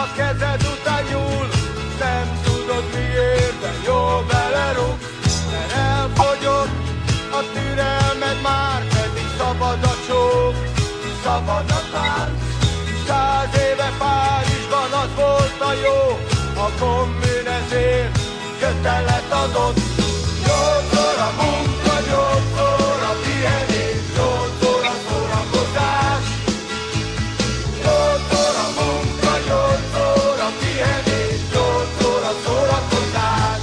a kezed után nyúl, nem tudod miért, de jól belerúg, mert elfogyott a türelmed már, pedig szabad a csók, szabad a tánc. 100 éve Párizsban az volt a jó, a kommun ezért kötelet adott. 8 óra munka, 8 óra pihenés, 8 óra szórakozás. 8 óra munka, 8 óra pihenés, 8 óra szórakozás.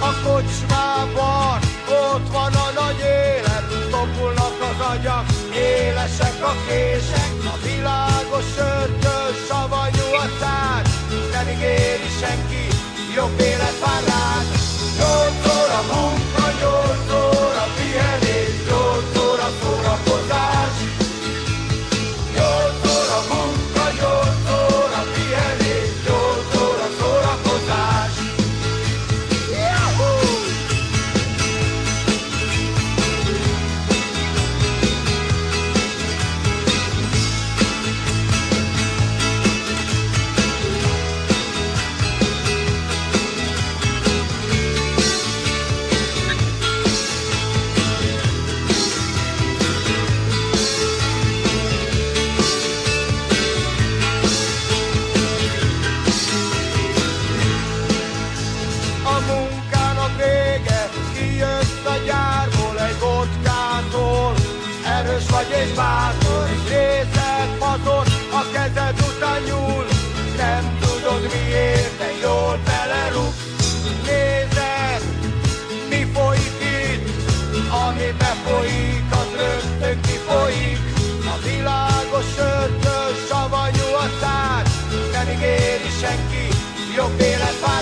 A kocsmában ott van a nagy élet, topulnak az agyak, élesek a kések, a világos sörtől savanyú a szád, nem ígéri senki, jobb élet vár rád. 8 óra munka, 8 óra pihenés, 8 óra szórakozás. 8 óra munka, 8 óra pihenés, 8 óra szórakozás. Yahoo! A munkának vége, kijössz a gyárból egy vodkától. Erős vagy és bátor, és részeg fator, a kezed után nyúl. Nem tudod miért, de jól belerúg. Nézed, mi folyik itt, ami befolyik, az rögtön kifolyik. A világos sörtől savanyú a szád, nem ígéri senki, jobb élet vár.